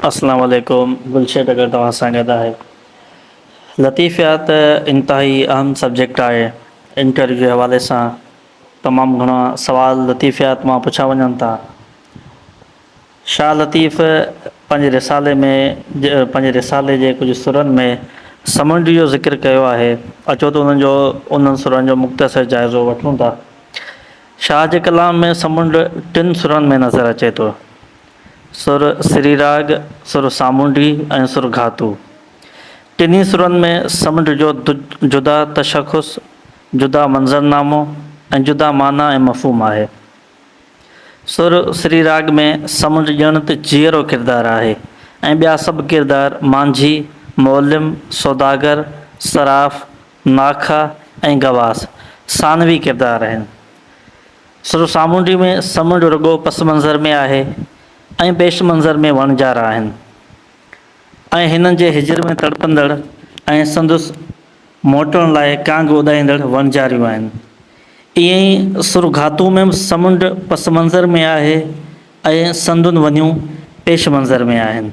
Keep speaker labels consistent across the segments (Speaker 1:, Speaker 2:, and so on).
Speaker 1: अस्सलाम वालेकुम। गुलशेद अगर तव्हां सां गॾु आहे। लतीफ़ियात इंतहाई अहम सब्जेक्ट आहे। इंटरव्यू जे हवाले सां तमामु घणा सवाल लतीफ़ियात मां पुछा वञनि था। शाह लतीफ़ पंहिंजे रिसाले जे कुझु सुरनि में समुंड जो ज़िक्र कयो आहे। अचो त उन्हनि सुरनि जो मुख़्तसर जाइज़ो वठूं था। शाह जे कलाम में समुंड टिनि सुरनि में नज़र अचे थो। सुर श्रीराग, सुर सामुंडी ऐं सुर घातू। टिनी सुरनि में समुंड जो जुदा तशख़ुस, जुदा मंज़रनामो ऐं जुदा माना ऐं मफ़हूम आहे। सुर श्रीराग में समुंड ॼण त जीअरो किरदारु आहे ऐं ॿिया सभु किरदार मांझी, मौलिम, सौदागर, सराफ़, नाखा ऐं गवास सानवी किरदार आहिनि। सुर सामुंडी में समुंड रुॻो पस मंज़र में आहे ऐं पेश मंज़र में वणजारा आहिनि ऐं हिननि जे हिजर में तड़पंदड़ ऐं संदसि मोटण लाइ कांग उॾाईंदड़ वणजारियूं आहिनि। ईअं ई सुर घातू में समुंड पस मंज़र में आहे ऐं संदुनि वञूं पेश मंज़र में आहिनि।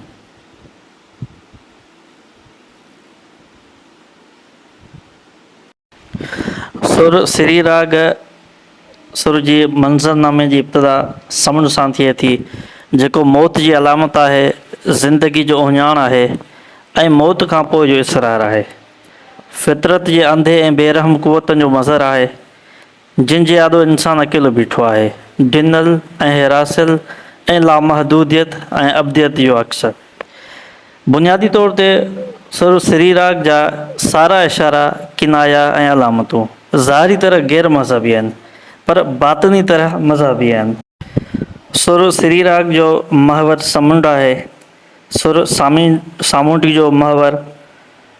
Speaker 1: सुर श्रीराग सुर जी मंज़रनामे जी इब्तिदा समुंड सां थिए थी, जेको मौत जी अलामत आहे, ज़िंदगी जो उहिञाण आहे ऐं मौत खां पोइ जो इसरार आहे। फितरत जे अंधे ऐं बेरहम क़ुवतनि जो मज़र आहे, जिन जे आॾो इंसानु अकेलो बीठो आहे, ढिनल ऐं हिरासिल ऐं लामहदूदियत ऐं अब्दियत जो अक्सर। बुनियादी तौर ते सुर श्रीराग जा सारा इशारा, किनाया ऐं अलामतूं ज़ाहिरी तरह गैर मज़हबी आहिनि पर बातिनी तरह मज़हबी आहिनि। सुर श्रीराग जो महवर समुंड आहे। सुर सामुंडी जो महवर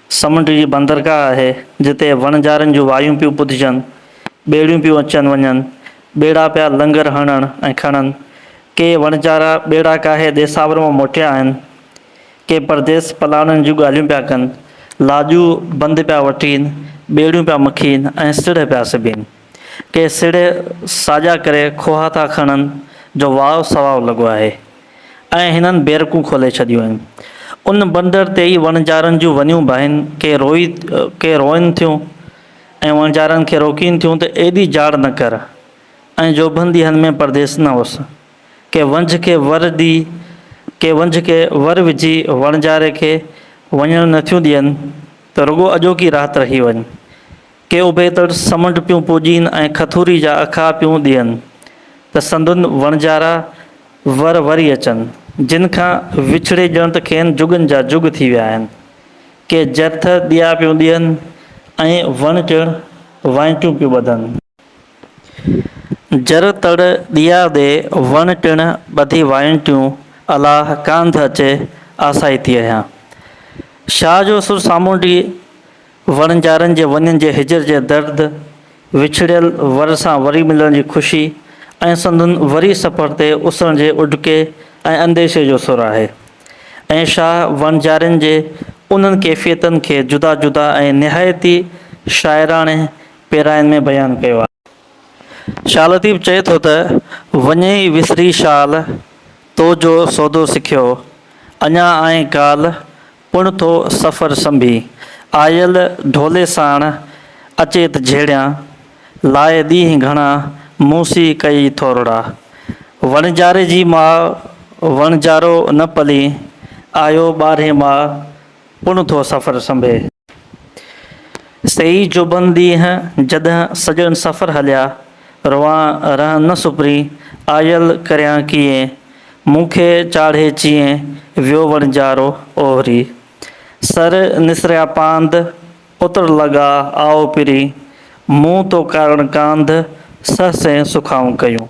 Speaker 1: समुंड जी बंदरगाह आहे, जिते वणजारनि जूं वायूं पियूं पुधिजनि, ॿेड़ियूं पियूं अचनि वञनि, ॿेड़ा पिया लंगर हणनि ऐं खणनि। के वणजारा ॿेड़ा काहे देसावर मां मोटिया आहिनि, के परदेस पलाणनि जूं ॻाल्हियूं पिया कनि, लाजूं बंदि पिया वठीनि, ॿेड़ियूं पिया मखीनि ऐं सिड़ पिया सिबीनि। के सिड़े साॼा करे खोहा था खणनि, जो वाव सवाव लॻो आहे ऐं हिननि बेरकूं खोले छॾियूं आहिनि। उन बंदर ते ई वणजारनि जूं वञूं बहिनि, के रोइनि थियूं ऐं वणजारनि खे रोकीनि थियूं त एॾी जाड़ न कर ऐं जोभनि ॾींहंनि में परदेस न वस। के वंझ खे वर विझी वणजारे खे वञणु नथियूं ॾियनि त रुॻो अॼोकी राति रही वञ। के उभे तड़ समुंड पियूं पूॼीनि ऐं खथूरी जा अखा पियूं ॾियनि त संदुनि वणजारा वर वरी अचनि, जिन खां विछड़े ॼण त खेनि जुगनि जा जुग थी विया आहिनि। के जर्थ ॾिया पियूं ॾियनि ऐं वण टिण वाइटियूं पियूं ॿधनि। जर तड़ ॾिया ॾे वण टिण ॿधी वाइटियूं, अलाह कांध अचे आसाई थी आहियां। शाह जो सुर सामुंडी वणजारनि जे वञनि जे हिजर जे दर्द, विछड़ियल वर सां वरी मिलण जी ख़ुशी ऐं संदुनि वरी सफ़र ते उसण जे उॾके ऐं अंदेशे जो सुर आहे। ऐं शाह वणजारनि जे उन्हनि कैफ़ियतनि खे जुदा जुदा ऐं निहायती शाइराणे पेराइनि में बयानु कयो आहे। शाह लतीफ़ चए थो त वञे ई विसरी शाल, तो जो सौदो सिखियो, अञा आएं काल, पुण थो सफ़र संभी, आयल ढोले साण अचे त झेड़ियां, लाए ॾींहं घणा मूसी कई थोरड़ा। वणजारे जी माउ वणजारो न पली, आयो ॿारहें माह, पुण थो सफ़र संभे। सही जोबन ॾींहं जॾहिं सॼण सफ़र हलिया, रवां रहन न सुपरी, आयल करियां कीअं, मूंखे चाढ़े चीअं, वियो वणजारो ओहरी। सर निसरिया पांध, उतर लॻा आओ पिरी, मूं तो कारण कांध, सहसे सुखाऊं कयूं।